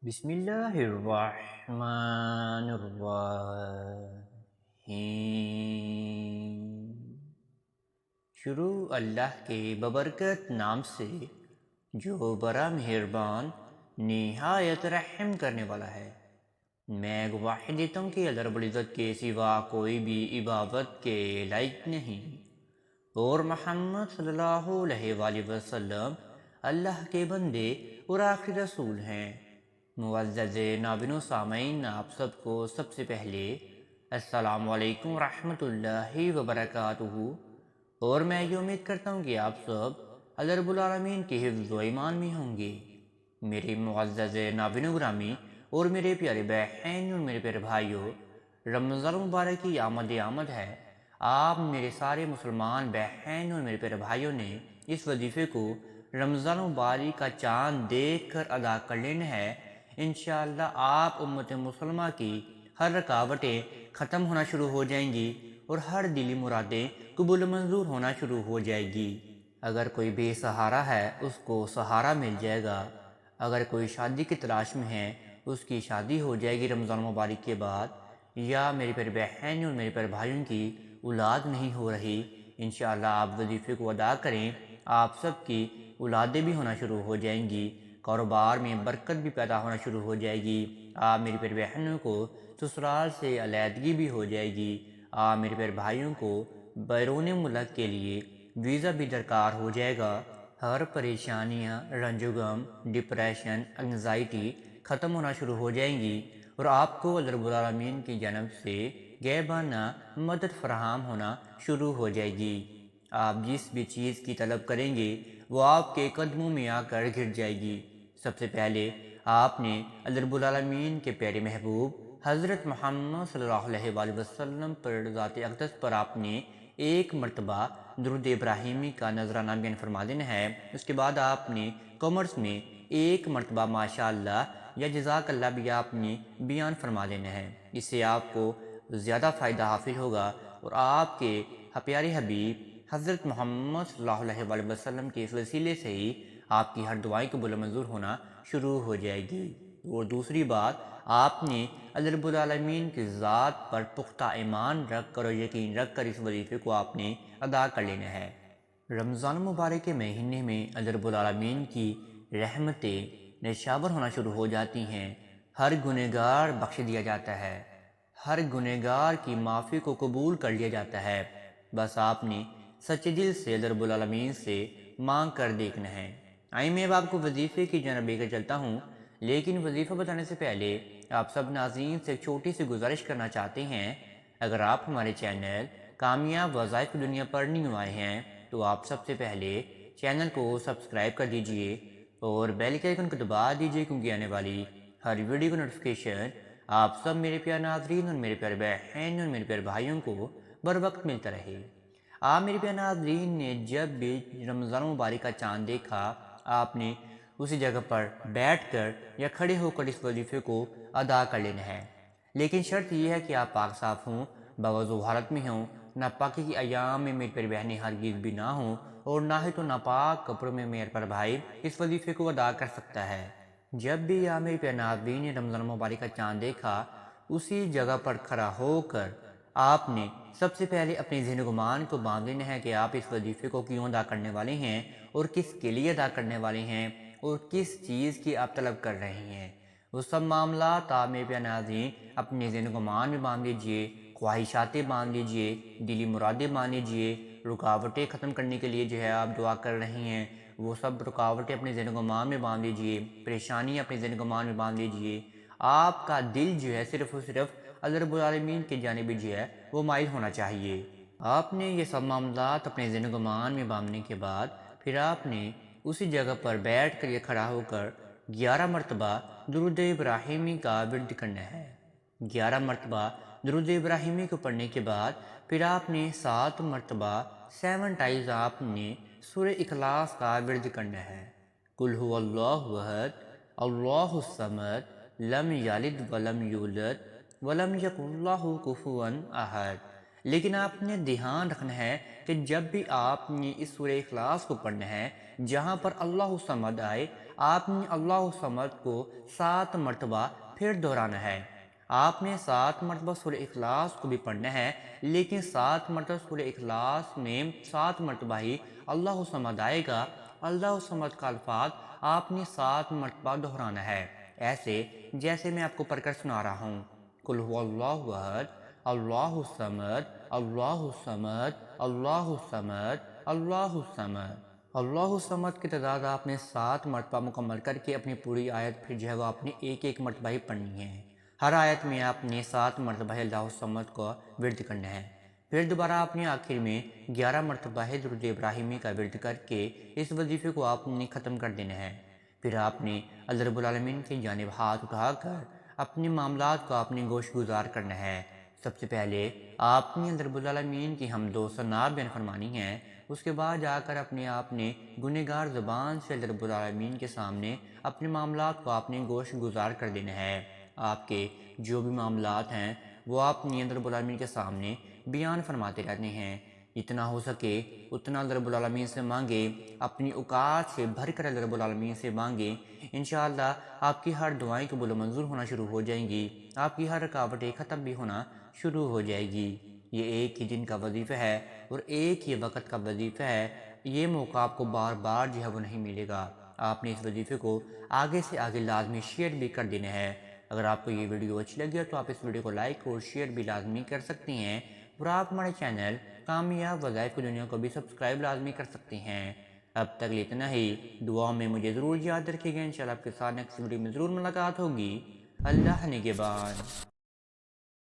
بسم اللہ الرحمن الرحیم۔ شروع اللہ کے ببرکت نام سے جو بڑا مہربان نہایت رحم کرنے والا ہے۔ میں گواہی دیتا ہوں کہ اللہ رب العزت کے سوا کوئی بھی عبادت کے لائق نہیں، اور محمد صلی اللہ علیہ وآلہ وسلم اللہ کے بندے اور آخری رسول ہیں۔ معزز ناظرین و سامعین، آپ سب کو سب سے پہلے السلام علیکم ورحمۃ اللہ وبرکاتہ، اور میں یہ امید کرتا ہوں کہ آپ سب اللہ رب العالمین کے حفظ و ایمان میں ہوں گے۔ میرے معزز ناظرین و گرامی اور میرے پیارے بہن اور میرے پیارے بھائیوں، رمضان المبارک کی آمد ہے۔ آپ میرے سارے مسلمان بہن اور میرے پیارے بھائیوں نے اس وظیفے کو رمضان المبارک کا چاند دیکھ کر ادا کر لینا ہے۔ انشاءاللہ آپ امت مسلمہ کی ہر رکاوٹیں ختم ہونا شروع ہو جائیں گی اور ہر دلی مرادیں قبول منظور ہونا شروع ہو جائے گی۔ اگر کوئی بے سہارا ہے اس کو سہارا مل جائے گا، اگر کوئی شادی کی تلاش میں ہے اس کی شادی ہو جائے گی رمضان مبارک کے بعد، یا میری پیارے بہن اور میرے پیارے بھائیوں کی اولاد نہیں ہو رہی، انشاءاللہ آپ وظیفے کو ادا کریں، آپ سب کی اولادیں بھی ہونا شروع ہو جائیں گی، کاروبار میں برکت بھی پیدا ہونا شروع ہو جائے گی، آپ میری پیارے بہنوں کو سسرال سے علیحدگی بھی ہو جائے گی، آپ میرے پیارے بھائیوں کو بیرون ملک کے لیے ویزا بھی درکار ہو جائے گا، ہر پریشانیاں، رنج و غم، ڈپریشن، انگزائٹی ختم ہونا شروع ہو جائیں گی، اور آپ کو اللہ رب العالمین کی جانب سے غیبانہ مدد فراہم ہونا شروع ہو جائے گی۔ آپ جس بھی چیز کی طلب کریں گے وہ آپ کے قدموں میں آ کر گر جائے گی۔ سب سے پہلے آپ نے اللہ رب العالمین کے پیارے محبوب حضرت محمد صلی اللہ علیہ وآلہ وسلم پر ذات اقدس پر آپ نے ایک مرتبہ درود ابراہیمی کا نذرانہ بیان فرما دینا ہے۔ اس کے بعد آپ نے کامرس میں ایک مرتبہ ماشاءاللہ یا جزاک اللہ بھی آپ نے بیان فرما دینا ہے۔ اس سے آپ کو زیادہ فائدہ حاصل ہوگا اور آپ کے پیارے حبیب حضرت محمد صلی اللہ علیہ وآلہ وسلم کے اس وسیلے سے ہی آپ کی ہر دعائیں قبول منظور ہونا شروع ہو جائے گی۔ اور دوسری بات، آپ نے اللہ رب العالمین کی ذات پر پختہ ایمان رکھ کر اور یقین رکھ کر اس وظیفے کو آپ نے ادا کر لینا ہے۔ رمضان مبارک کے مہینے میں اللہ رب العالمین کی رحمتیں نشاور ہونا شروع ہو جاتی ہیں، ہر گنہگار بخش دیا جاتا ہے، ہر گنہگار کی معافی کو قبول کر لیا جاتا ہے، بس آپ نے سچے دل سے اللہ رب العالمین سے مانگ کر دیکھنا ہے۔ آئیں میں اب آپ کو وظیفے کی جانب لے کر چلتا ہوں، لیکن وظیفہ بتانے سے پہلے آپ سب ناظرین سے ایک چھوٹی سی گزارش کرنا چاہتے ہیں۔ اگر آپ ہمارے چینل کامیاب وظائف کی دنیا پر نہیں آئے ہیں تو آپ سب سے پہلے چینل کو سبسکرائب کر دیجئے اور بیل کے آئیکن کو دبا دیجئے، کیونکہ آنے والی ہر ویڈیو کا نوٹیفیکیشن آپ سب میرے پیارے ناظرین اور میرے پیارے بہن اور میرے پیارے بھائیوں کو بر وقت ملتا رہے۔ آپ میرے پیارے ناظرین نے جب بھی رمضان مبارک کا چاند دیکھا، آپ نے اسی جگہ پر بیٹھ کر یا کھڑے ہو کر اس وظیفے کو ادا کر لینا ہے، لیکن شرط یہ ہے کہ آپ پاک صاف ہوں، باوضو حالت میں ہوں، ناپاکی کی ایام میں میری پیاری بہنیں ہرگز بھی نہ ہوں، اور نہ ہی تو ناپاک کپڑوں میں میرے پر بھائی اس وظیفے کو ادا کر سکتا ہے۔ جب بھی آپ میرے پیارے ناظرین نے رمضان مبارک کا چاند دیکھا، اسی جگہ پر کھڑا ہو کر آپ نے سب سے پہلے اپنے ذہن و گمان کو باندھ لینا ہے کہ آپ اس وظیفے کو کیوں ادا کرنے والے ہیں، اور کس کے لیے ادا کرنے والے ہیں، اور کس چیز کی آپ طلب کر رہے ہیں۔ وہ سب معاملات آپ میرے پیارے ناظرین اپنے ذہن و گمان میں باندھ لیجئے، خواہشاتیں باندھ لیجئے، دلی مرادیں باندھ لیجئے، رکاوٹیں ختم کرنے کے لیے جو ہے آپ دعا کر رہے ہیں وہ سب رکاوٹیں اپنے ذہن و گمان میں باندھ لیجئے، پریشانیاں اپنے ذہن و گمان میں باندھ لیجئے۔ آپ کا دل جو ہے صرف اور صرف اللہ رب العالمین کی جانب جو ہے وہ مائل ہونا چاہیے۔ آپ نے یہ سب معاملات اپنے ذہن و گمان میں باندھنے کے بعد پھر آپ نے اسی جگہ پر بیٹھ کر یا کھڑا ہو کر 11 مرتبہ درود ابراہیمی کا ورد کرنا ہے۔ 11 مرتبہ درود ابراہیمی کو پڑھنے کے بعد پھر آپ نے 7 مرتبہ 7 ٹائمز آپ نے سورہ اخلاص کا ورد کرنا ہے۔ قل هو اللہ احد اللہ الصمد لم یلد ولم یولد ولم یکن لہ کفوا احد۔ لیکن آپ نے دھیان رکھنا ہے کہ جب بھی آپ نے اس سورہ اخلاص کو پڑھنا ہے، جہاں پر اللہ الصمد آئے، آپ نے اللہ الصمد کو 7 مرتبہ پھر دہرانا ہے۔ آپ نے 7 مرتبہ سورہ اخلاص کو بھی پڑھنا ہے، لیکن 7 مرتبہ سورہ اخلاص میں 7 مرتبہ ہی اللہ الصمد آئے گا۔ اللہ الصمد کا الفاظ آپ نے 7 مرتبہ دہرانا ہے، ایسے جیسے میں آپ کو پڑھ کر سنا رہا ہوں۔ قل هو اللہ احد، اللہ الصمد، اللہ الصمد، اللہ الصمد، اللہ الصمد۔ اللہ الصمد کی تعداد آپ نے 7 مرتبہ مکمل کر کے اپنی پوری آیت پھر جو ہے وہ آپ نے ایک ایک مرتبہ ہی پڑھنی ہے۔ ہر آیت میں آپ نے 7 مرتبہ اللہ الصمد کو ورد کرنا ہے۔ پھر دوبارہ آپ نے آخر میں 11 مرتبہ درود ابراہیمی کا ورد کر کے اس وظیفے کو آپ نے ختم کر دینا ہے۔ پھر آپ نے اللہ رب العالمین کی جانب ہاتھ اٹھا کر اپنے معاملات کو آپ نے گوش گزار کرنا ہے۔ سب سے پہلے آپ نے اللہ رب العالمین کی حمد و ثنا بیان فرمانی ہے، اس کے بعد جا کر اپنے آپ نے گنہگار زبان سے اللہ رب العالمین کے سامنے اپنے معاملات کو آپ نے گوش گزار کر دینا ہے۔ آپ کے جو بھی معاملات ہیں وہ آپ نے اللہ رب العالمین کے سامنے بیان فرماتے رہتے ہیں۔ جتنا ہو سکے اتنا اللہ رب العالمین سے مانگے، اپنی اوقات سے بھر کر اللہ رب العالمین سے مانگے۔ انشاءاللہ آپ کی ہر دعائیں قبول و منظور ہونا شروع ہو جائیں گی، آپ کی ہر رکاوٹیں ختم بھی ہونا شروع ہو جائے گی۔ یہ ایک ہی دن کا وظیفہ ہے اور ایک ہی وقت کا وظیفہ ہے، یہ موقع آپ کو بار بار جو ہے وہ نہیں ملے گا۔ آپ نے اس وظیفے کو آگے سے آگے لازمی شیئر بھی کر دینا ہے۔ اگر آپ کو یہ ویڈیو اچھی لگی تو آپ اس ویڈیو کو لائک اور شیئر بھی لازمی کر سکتے ہیں، اور آپ ہمارے چینل کامیاب وظائف کی دنیا کو بھی سبسکرائب لازمی کر سکتے ہیں۔ اب تک اتنا ہی، دعاؤں میں مجھے ضرور یاد رکھیے گا۔ انشاءاللہ آپ کے ساتھ نیکسٹ ویڈیو میں ضرور ملاقات ہوگی۔ اللہ نگہبان۔